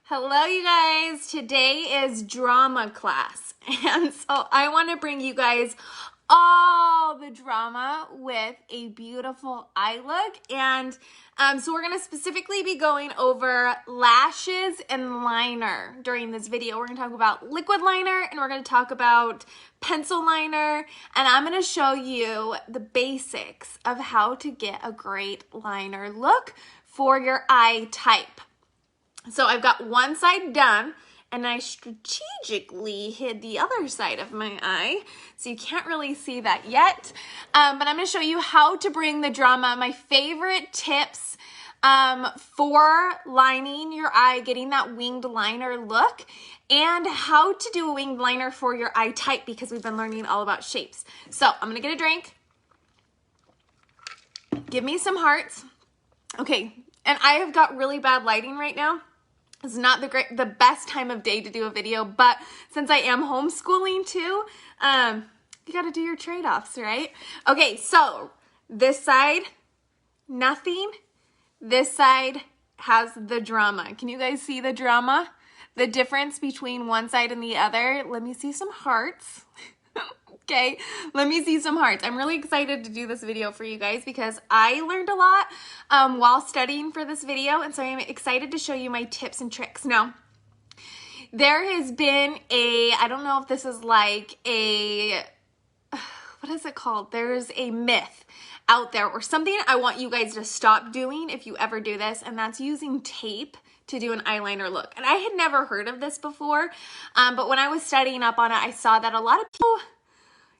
Hello, you guys. Today is drama class. And so I want to bring you guys all the drama with a beautiful eye look. And so we're going to specifically be going over lashes and liner during this video. We're going to talk about liquid liner and we're going to talk about pencil liner. And I'm going to show you the basics of how to get a great liner look for your eye type. So I've got one side done and I strategically hid the other side of my eye. So you can't really see that yet. But I'm going to show you how to bring the drama, my favorite tips for lining your eye, getting that winged liner look, and how to do a winged liner for your eye type because we've been learning all about shapes. So I'm going to get a drink. Give me some hearts. Okay, and I have got really bad lighting right now. It's not the best time of day to do a video, but since I am homeschooling too, you got to do your trade-offs, right? Okay, so this side, nothing. This side has the drama. Can you guys see the drama? The difference between one side and the other? Let me see some hearts. Okay, let me see some hearts. I'm really excited to do this video for you guys because I learned a lot while studying for this video, and so I'm excited to show you my tips and tricks. Now, there has been I don't know if this is like what is it called? There's a myth out there or something I want you guys to stop doing if you ever do this, and that's using tape to do an eyeliner look. And I had never heard of this before, but when I was studying up on it, I saw that a lot of people...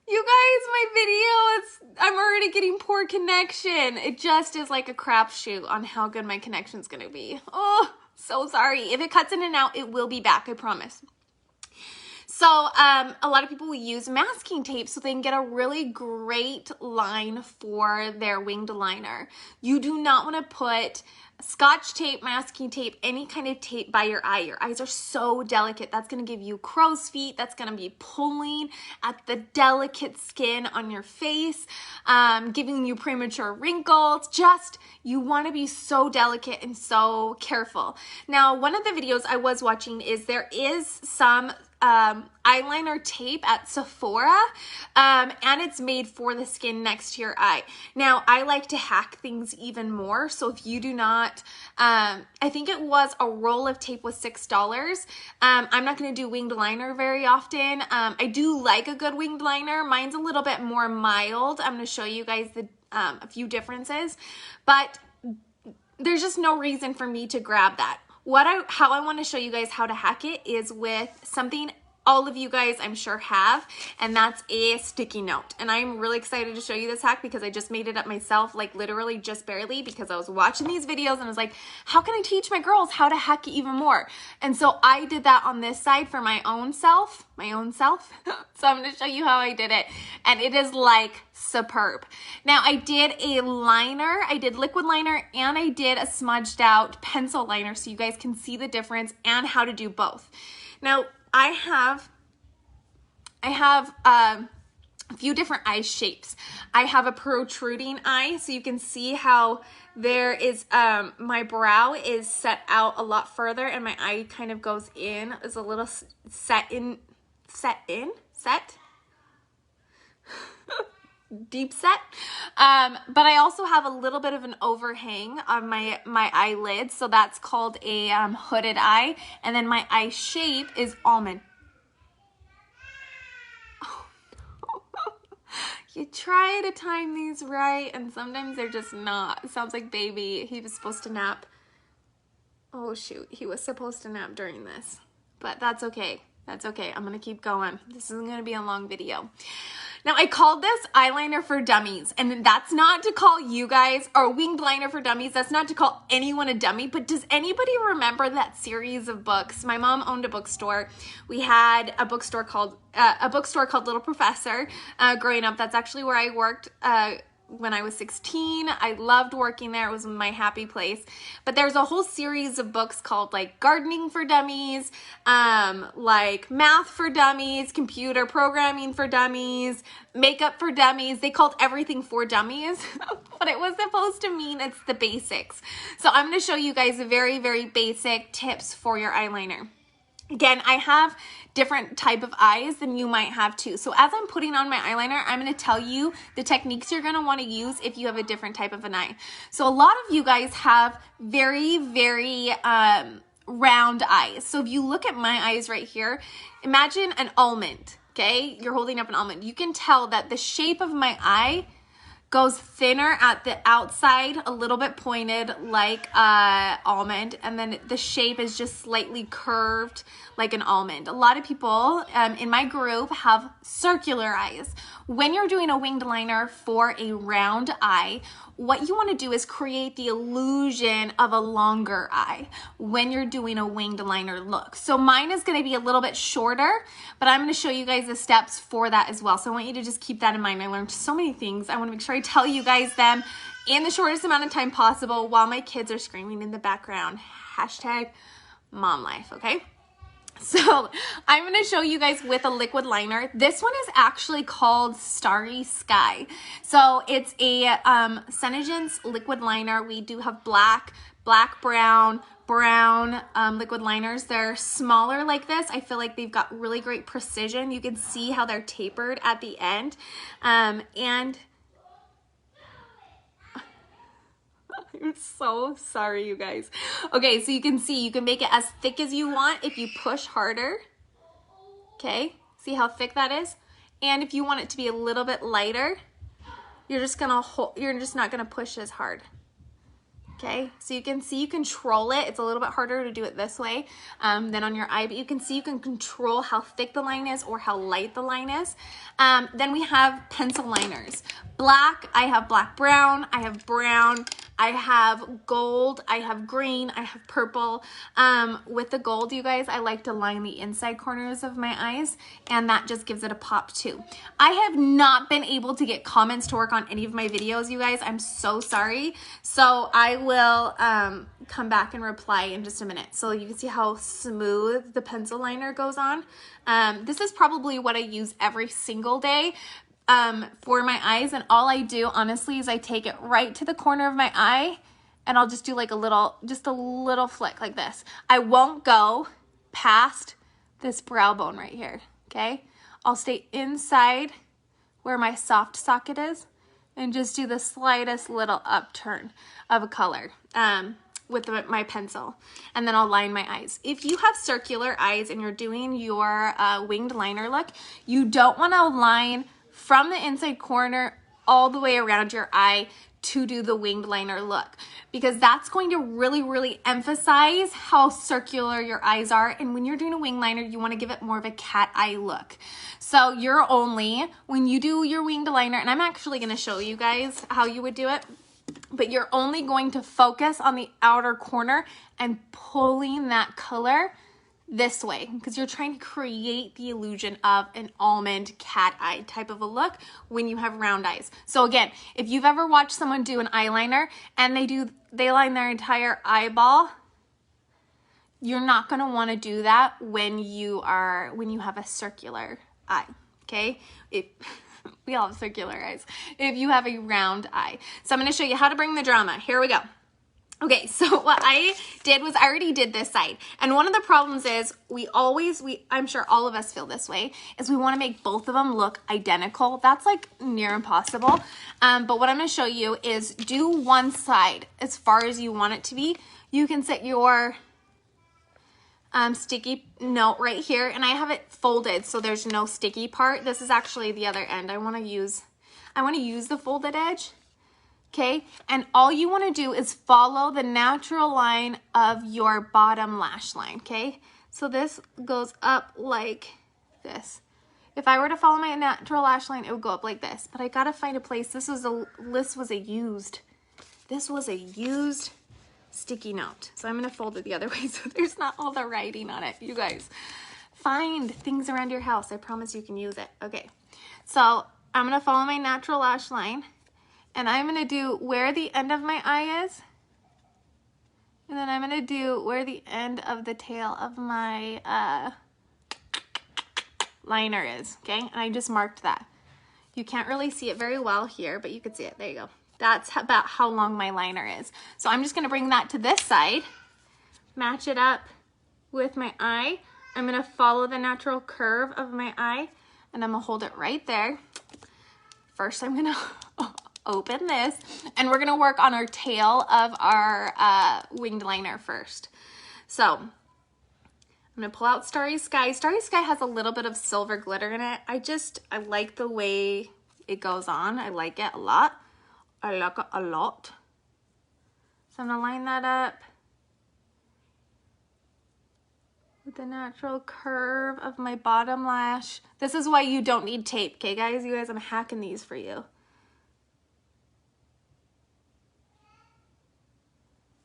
You guys, my video, I'm already getting poor connection. It just is like a crapshoot on how good my connection's gonna be. Oh, so sorry. If it cuts in and out, it will be back, I promise. So a lot of people will use masking tape so they can get a really great line for their winged liner. You do not want to put Scotch tape, masking tape, any kind of tape by your eye. Your eyes are so delicate. That's going to give you crow's feet. That's going to be pulling at the delicate skin on your face, giving you premature wrinkles. Just, you want to be so delicate and so careful. Now, one of the videos I was watching is there is some eyeliner tape at Sephora, and it's made for the skin next to your eye. Now, I like to hack things even more, so if you do not, I think it was a roll of tape was $6. I'm not going to do winged liner very often. I do like a good winged liner. Mine's a little bit more mild. I'm going to show you guys a few differences, but there's just no reason for me to grab that. How I want to show you guys how to hack it is with something all of you guys I'm sure have, and that's a sticky note. And I'm really excited to show you this hack because I just made it up myself, like literally just barely, because I was watching these videos and I was like, how can I teach my girls how to hack it even more? And so I did that on this side for my own self. So I'm going to show you how I did it, and it is like superb. Now, I did a liner, I did liquid liner, and I did a smudged out pencil liner so you guys can see the difference and how to do both. Now, I have a few different eye shapes. I have a protruding eye, so you can see how there is, my brow is set out a lot further and my eye kind of goes in, is a little set, deep set. But I also have a little bit of an overhang on my eyelid, so that's called a hooded eye. And then my eye shape is almond. Oh, no. You try to time these right, and sometimes they're just not. It sounds like baby. He was supposed to nap. Oh shoot, he was supposed to nap during this, but that's okay. That's okay. I'm gonna keep going. This isn't gonna be a long video. Now, I called this eyeliner for dummies, and that's not to call you guys, or winged liner for dummies, that's not to call anyone a dummy, but does anybody remember that series of books? My mom owned a bookstore. We had a bookstore called Little Professor growing up. That's actually where I worked when I was 16. I loved working there. It was my happy place. But there's a whole series of books called like Gardening for Dummies, like Math for Dummies, Computer Programming for Dummies, Makeup for Dummies. They called everything for dummies, but it was supposed to mean it's the basics. So I'm going to show you guys very, very basic tips for your eyeliner. Again, I have different type of eyes than you might have too. So as I'm putting on my eyeliner, I'm going to tell you the techniques you're going to want to use if you have a different type of an eye. So a lot of you guys have very, very round eyes. So if you look at my eyes right here, imagine an almond, okay? You're holding up an almond. You can tell that the shape of my eye goes thinner at the outside, a little bit pointed like almond, and then the shape is just slightly curved like an almond. A lot of people in my group have circular eyes. When you're doing a winged liner for a round eye, what you want to do is create the illusion of a longer eye when you're doing a winged liner look. So mine is going to be a little bit shorter, but I'm going to show you guys the steps for that as well. So I want you to just keep that in mind. I learned so many things. I want to make sure I tell you guys them in the shortest amount of time possible while my kids are screaming in the background. Hashtag mom life, okay? So I'm going to show you guys with a liquid liner. This one is actually called Starry Sky. So it's a Senegence liquid liner. We do have black, brown liquid liners. They're smaller like this. I feel like they've got really great precision. You can see how they're tapered at the end. And I'm so sorry, you guys. Okay, so you can see, you can make it as thick as you want if you push harder. Okay, see how thick that is? And if you want it to be a little bit lighter, you're just not gonna push as hard. Okay, so you can see you control it. It's a little bit harder to do it this way than on your eye, but you can see you can control how thick the line is or how light the line is. Then we have pencil liners. Black, I have black brown, I have brown, I have gold, I have green, I have purple. With the gold, you guys, I like to line the inside corners of my eyes, and that just gives it a pop too. I have not been able to get comments to work on any of my videos, you guys. I'm so sorry. So I will come back and reply in just a minute. So you can see how smooth the pencil liner goes on. This is probably what I use every single day for my eyes, and all I do honestly is I take it right to the corner of my eye and I'll just do like a little flick like this. I won't go past this brow bone right here, okay? I'll stay inside where my soft socket is and just do the slightest little upturn of a color with my pencil, and then I'll line my eyes. If you have circular eyes and you're doing your winged liner look, you don't want to line from the inside corner all the way around your eye to do the winged liner look, because that's going to really, really emphasize how circular your eyes are. And when you're doing a winged liner, you want to give it more of a cat eye look. So you're only, when you do your winged liner, and I'm actually going to show you guys how you would do it, but you're only going to focus on the outer corner and pulling that color this way, because you're trying to create the illusion of an almond cat eye type of a look when you have round eyes. So again, if you've ever watched someone do an eyeliner and they line their entire eyeball, you're not going to want to do that when you have a circular eye, okay? We all have circular eyes. If you have a round eye. So I'm going to show you how to bring the drama. Here we go. Okay, so what I did was I already did this side. And one of the problems is I'm sure all of us feel this way, is we want to make both of them look identical. That's like near impossible. But what I'm going to show you is do one side as far as you want it to be. You can set your sticky note right here, and I have it folded so there's no sticky part. This is actually the other end. I want to use the folded edge. Okay, and all you want to do is follow the natural line of your bottom lash line, okay? So this goes up like this. If I were to follow my natural lash line, it would go up like this, but I gotta find a place. This was a used sticky note. So I'm gonna fold it the other way so there's not all the writing on it. You guys, find things around your house. I promise you can use it. Okay, so I'm gonna follow my natural lash line. And I'm going to do where the end of my eye is. And then I'm going to do where the end of the tail of my liner is, okay? And I just marked that. You can't really see it very well here, but you can see it. There you go. That's about how long my liner is. So I'm just going to bring that to this side, match it up with my eye. I'm going to follow the natural curve of my eye, and I'm going to hold it right there. First, I'm going to open this, and we're going to work on our tail of our winged liner first. So I'm going to pull out Starry Sky. Starry Sky has a little bit of silver glitter in it. I like the way it goes on. I like it a lot. I like it a lot. So I'm going to line that up with the natural curve of my bottom lash. This is why you don't need tape, okay guys? You guys, I'm hacking these for you.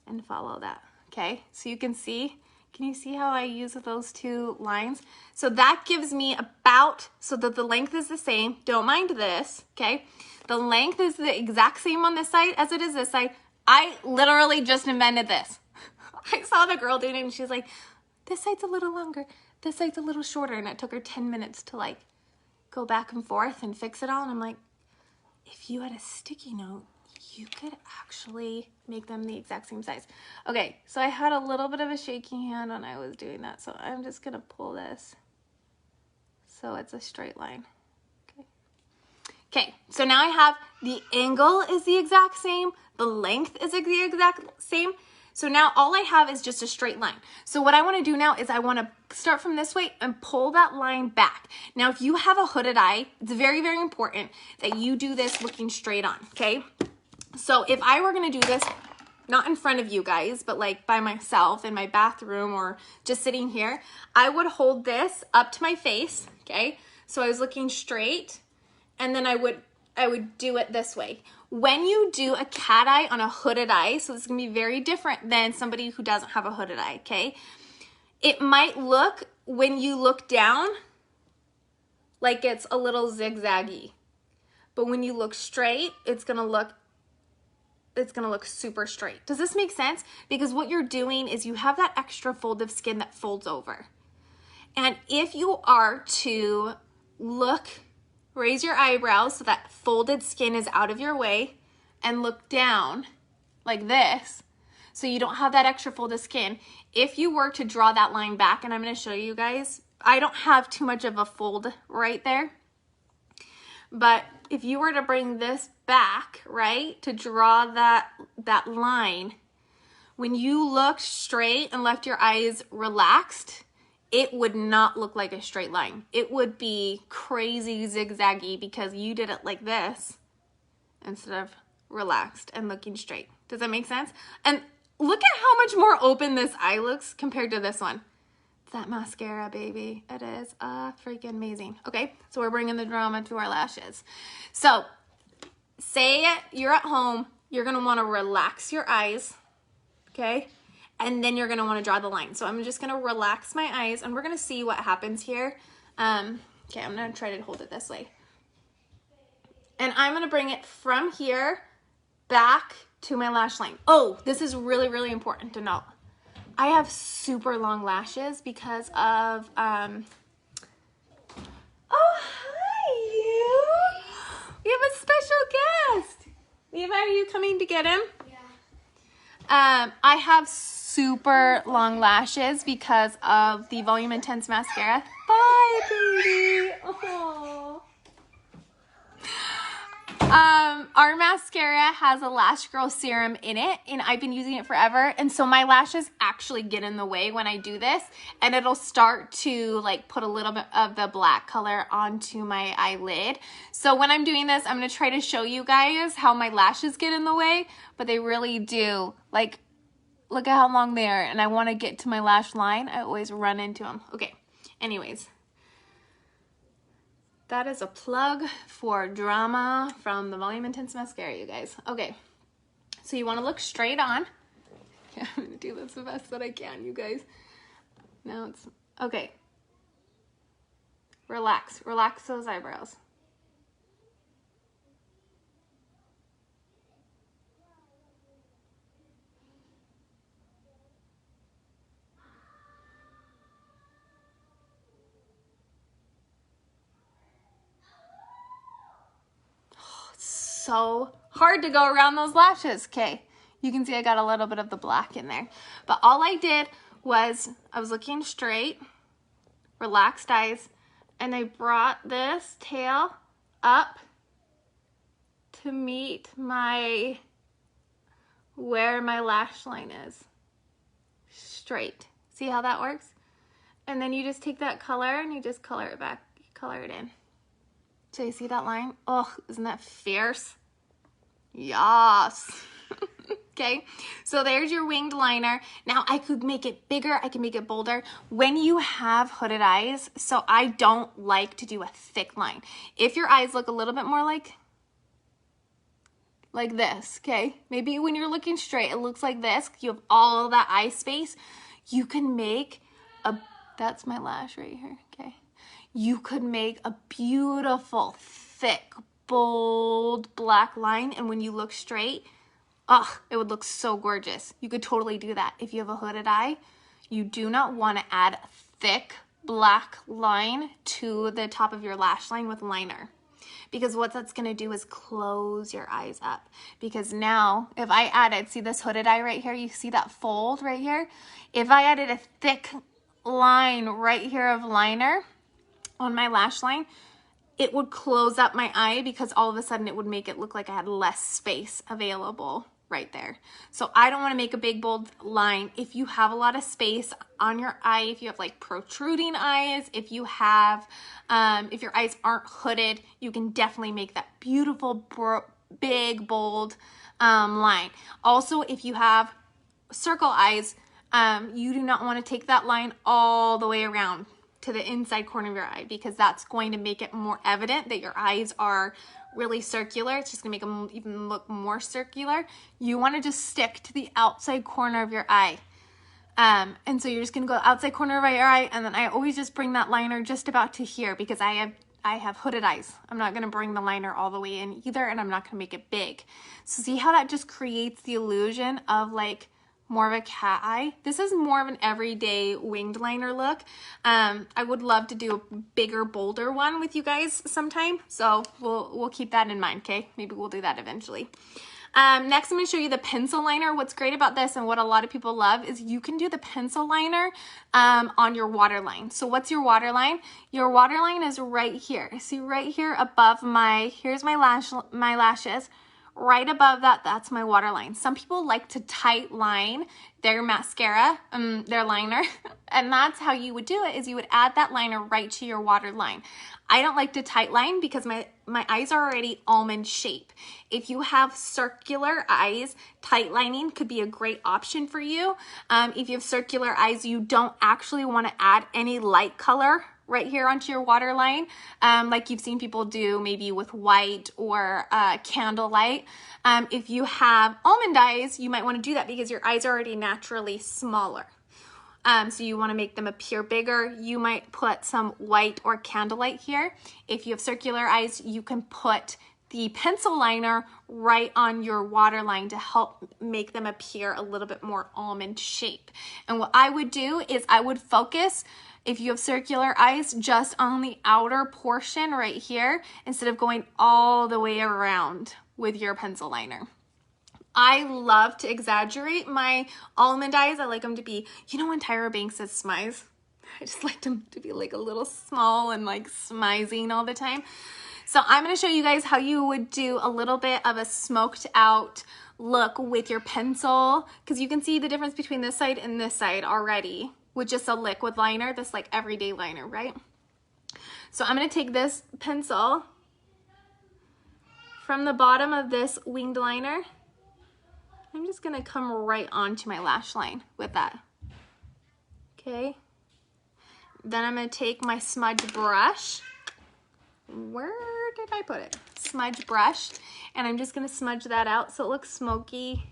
And follow that, okay? So you can see, can you see how I use those two lines? So that gives me about, so that the length is the same. Don't mind this, okay? The length is the exact same on this side as it is this side. I literally just invented this. I saw the girl doing it and she's like, this side's a little longer, this side's a little shorter. And it took her 10 minutes to like go back and forth and fix it all. And I'm like, if you had a sticky note, you could actually make them the exact same size. Okay, so I had a little bit of a shaky hand when I was doing that. So I'm just gonna pull this so it's a straight line. Okay, so now I have the angle is the exact same, the length is the exact same. So now all I have is just a straight line. So what I want to do now is I want to start from this way and pull that line back. Now, if you have a hooded eye, it's very, very important that you do this looking straight on, okay? So if I were going to do this, not in front of you guys, but like by myself in my bathroom or just sitting here, I would hold this up to my face, okay? So I was looking straight, and then I would do it this way. When you do a cat eye on a hooded eye, so this is gonna be very different than somebody who doesn't have a hooded eye, okay? It might look, when you look down, like it's a little zigzaggy. But when you look straight, it's gonna look super straight. Does this make sense? Because what you're doing is you have that extra fold of skin that folds over. And if you are to look, raise your eyebrows so that folded skin is out of your way, and look down like this so you don't have that extra fold of skin. If you were to draw that line back, and I'm going to show you guys, I don't have too much of a fold right there, but if you were to bring this back, right, to draw that line, when you looked straight and left your eyes relaxed, it would not look like a straight line. It would be crazy zigzaggy because you did it like this instead of relaxed and looking straight. Does that make sense? And look at how much more open this eye looks compared to this one. It's that mascara, baby. It is freaking amazing. Okay, so we're bringing the drama to our lashes. So say you're at home, you're gonna wanna relax your eyes, okay? And then you're gonna wanna draw the line. So I'm just gonna relax my eyes and we're gonna see what happens here. Okay, I'm gonna try to hold it this way. And I'm gonna bring it from here back to my lash line. Oh, this is really, really important to note. I have super long lashes because of, oh, hi you. We have a special guest. Levi, are you coming to get him? I have super long lashes because of the Volume Intense mascara. Bye, baby. Oh. Our mascara has a Lash Girl serum in it, and I've been using it forever, and so my lashes actually get in the way when I do this, and it'll start to like put a little bit of the black color onto my eyelid. So when I'm doing this, I'm going to try to show you guys how my lashes get in the way, but they really do. Like, look at how long they are, and I want to get to my lash line. I always run into them. Okay, anyways. That is a plug for drama from the Volume Intense mascara, you guys. Okay, so you want to look straight on. Yeah, I'm going to do this the best that I can, you guys. Now it's, okay. Relax those eyebrows. so hard to go around those lashes. Okay, you can see I got a little bit of the black in there. But all I did was I was looking straight, relaxed eyes, and I brought this tail up to meet my, where my lash line is. Straight. See how that works? And then you just take that color and you just color it back. You color it in. So you see that line? Oh, isn't that fierce? Yes. Okay, so there's your winged liner. Now I could make it bigger, I can make it bolder. When you have hooded eyes, so I don't like to do a thick line. If your eyes look a little bit more like this, okay? Maybe when you're looking straight, it looks like this. You have all of that eye space. You can make a, that's my lash right here, okay? You could make a beautiful, thick, bold black line, and when you look straight, oh, it would look so gorgeous. You could totally do that. If you have a hooded eye, you do not want to add a thick black line to the top of your lash line with liner, because what that's going to do is close your eyes up. Because now if I added, see this hooded eye right here, you see that fold right here? If I added a thick line right here of liner on my lash line, it would close up my eye, because all of a sudden it would make it look like I had less space available right there. So I don't want to make a big bold line. If you have a lot of space on your eye, if you have like protruding eyes, if you have, if your eyes aren't hooded, you can definitely make that beautiful, big, bold line. Also, if you have circle eyes, you do not want to take that line all the way around to the inside corner of your eye, because that's going to make it more evident that your eyes are really circular. It's just gonna make them even look more circular. You want to just stick to the outside corner of your eye. And so you're just gonna go outside corner of your eye, and then I always just bring that liner just about to here, because I have hooded eyes. I'm not gonna bring the liner all the way in either, and I'm not gonna make it big. So see how that just creates the illusion of like more of a cat eye? This is more of an everyday winged liner look. I would love to do a bigger, bolder one with you guys sometime. So we'll keep that in mind, okay? Maybe we'll do that eventually. Next, I'm going to show you the pencil liner. What's great about this and what a lot of people love is you can do the pencil liner on your waterline. So what's your waterline? Your waterline is right here. See right here above here's my lashes. Right above that, that's my waterline. Some people like to tight line their mascara, their liner, and that's how you would do it, is you would add that liner right to your waterline. I don't like to tight line because my eyes are already almond shape. If you have circular eyes, tight lining could be a great option for you. If you have circular eyes, you don't actually want to add any light color right here onto your waterline, like you've seen people do maybe with white or candlelight. If you have almond eyes, you might want to do that because your eyes are already naturally smaller. So you want to make them appear bigger. You might put some white or candlelight here. If you have circular eyes, you can put the pencil liner right on your waterline to help make them appear a little bit more almond shape. And what I would do is I would focus, if you have circular eyes, just on the outer portion right here instead of going all the way around with your pencil liner. I love to exaggerate my almond eyes. I like them to be, you know when Tyra Banks says smize? I just like them to be like a little small and like smizing all the time. So I'm going to show you guys how you would do a little bit of a smoked out look with your pencil, because you can see the difference between this side and this side already with just a liquid liner, this like everyday liner, right? So I'm going to take this pencil from the bottom of this winged liner. I'm just going to come right onto my lash line with that. Okay. Then I'm going to take my smudge brush. Where did I put it? Smudge brush. And I'm just going to smudge that out so it looks smoky.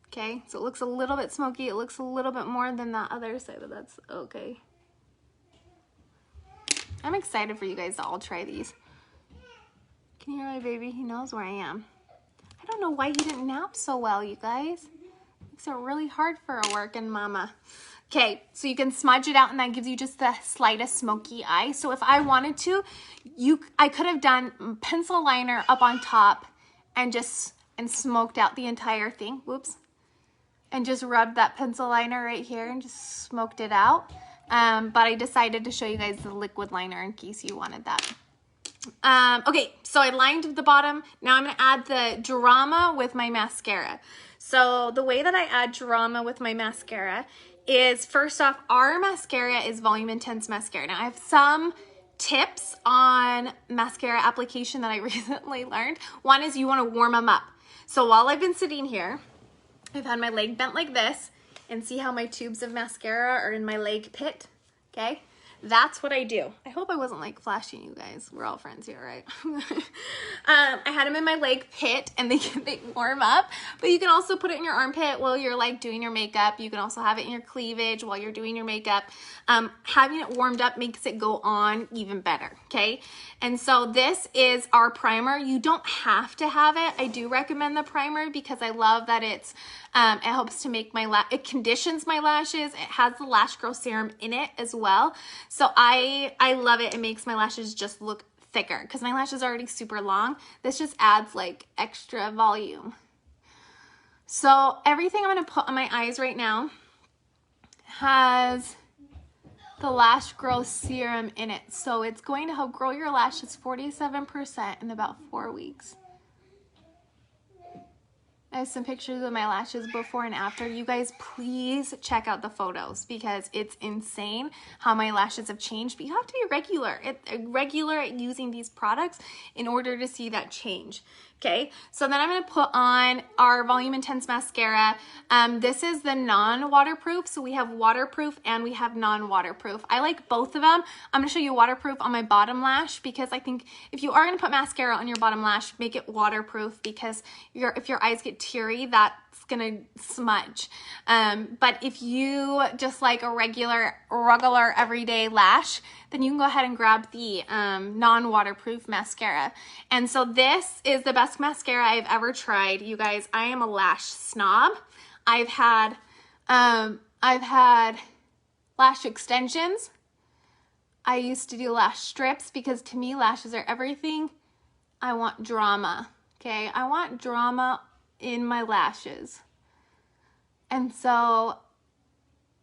Okay, so it looks a little bit smoky. It looks a little bit more than the other side, but that's okay. I'm excited for you guys to all try these. Can you hear my baby? He knows where I am. I don't know why he didn't nap so well, you guys. Makes it really hard for a working mama. Okay, so you can smudge it out and that gives you just the slightest smoky eye. So if I wanted to, I could have done pencil liner up on top and smoked out the entire thing. Whoops. And just rubbed that pencil liner right here and just smoked it out. But I decided to show you guys the liquid liner in case you wanted that. Okay, so I lined the bottom. Now I'm going to add the Drama with my mascara. So the way that I add Drama with my mascara is, first off, our mascara is Volume Intense Mascara. Now I have some tips on mascara application that I recently learned. One is you want to warm them up. So while I've been sitting here, I've had my leg bent like this, and see how my tubes of mascara are in my leg pit, okay? That's what I do. I hope I wasn't like flashing you guys. We're all friends here, right? I had them in my leg pit and they warm up, but you can also put it in your armpit while you're like doing your makeup. You can also have it in your cleavage while you're doing your makeup. Having it warmed up makes it go on even better, okay? And so this is our primer. You don't have to have it. I do recommend the primer because I love that it helps to make it conditions my lashes. It has the Lash Grow Serum in it as well. So I love it. It makes my lashes just look thicker because my lashes are already super long. This just adds like extra volume. So everything I'm going to put on my eyes right now has the Lash Grow Serum in it. So it's going to help grow your lashes 47% in about 4 weeks. I have some pictures of my lashes before and after. You guys, please check out the photos because it's insane how my lashes have changed. But you have to be regular at using these products in order to see that change. Okay, so then I'm going to put on our Volume Intense Mascara. This is the non-waterproof. So we have waterproof and we have non-waterproof. I like both of them. I'm going to show you waterproof on my bottom lash because I think if you are going to put mascara on your bottom lash, make it waterproof because if your eyes get teary, that's gonna smudge. But if you just like a regular everyday lash, then you can go ahead and grab the non-waterproof mascara. And so this is the best mascara I've ever tried. You guys, I am a lash snob. I've had lash extensions. I used to do lash strips because to me lashes are everything. I want drama, okay? I want drama in my lashes. And so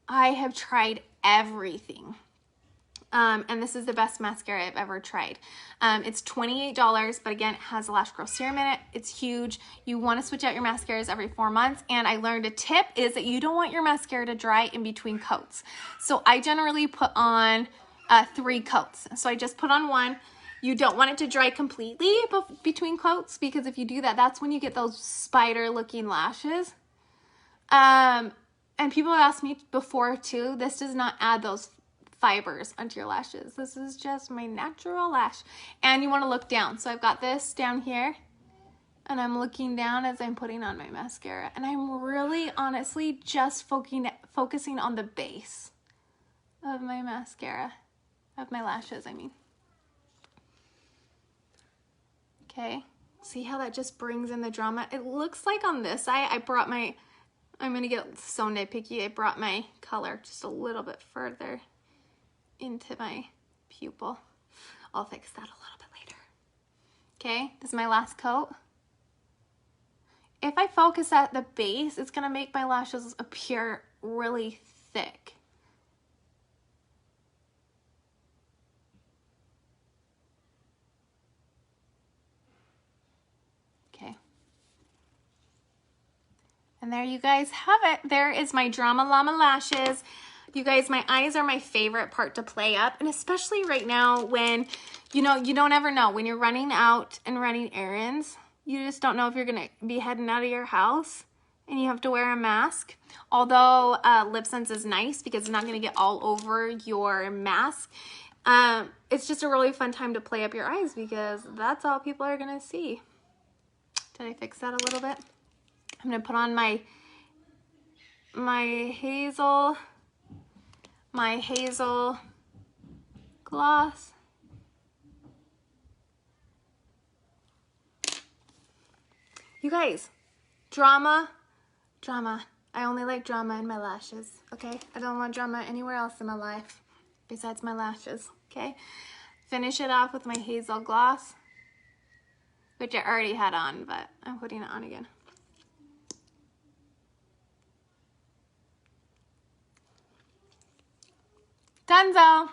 I have tried everything. And this is the best mascara I've ever tried. It's $28, but again, it has a Lash Grow Serum in it. It's huge. You want to switch out your mascaras every 4 months. And I learned a tip is that you don't want your mascara to dry in between coats. So I generally put on 3 coats. So I just put on 1. You don't want it to dry completely between coats because if you do that, that's when you get those spider-looking lashes. And people have asked me before too, this does not add those fibers onto your lashes. This is just my natural lash. And you want to look down. So I've got this down here and I'm looking down as I'm putting on my mascara. And I'm really honestly just focusing on the base of my mascara, of my lashes, I mean. Okay, see how that just brings in the drama? It looks like on this side, I'm gonna get so nitpicky, I brought my color just a little bit further into my pupil. I'll fix that a little bit later. Okay, this is my last coat. If I focus at the base, it's gonna make my lashes appear really thick. And there you guys have it. There is my Drama Llama lashes. You guys, my eyes are my favorite part to play up. And especially right now when, you don't ever know. When you're running out and running errands, you just don't know if you're going to be heading out of your house and you have to wear a mask. Although LipSense is nice because it's not going to get all over your mask. It's just a really fun time to play up your eyes because that's all people are going to see. Did I fix that a little bit? I'm going to put on my hazel gloss. You guys, drama. I only like drama in my lashes, okay? I don't want drama anywhere else in my life besides my lashes, okay? Finish it off with my Hazel Gloss, which I already had on, but I'm putting it on again. Donezo.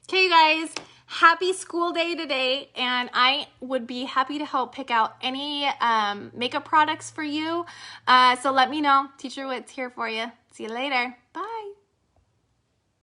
Okay, you guys, happy school day today, and I would be happy to help pick out any makeup products for you. So let me know. Teacher Whit's here for you. See you later. Bye.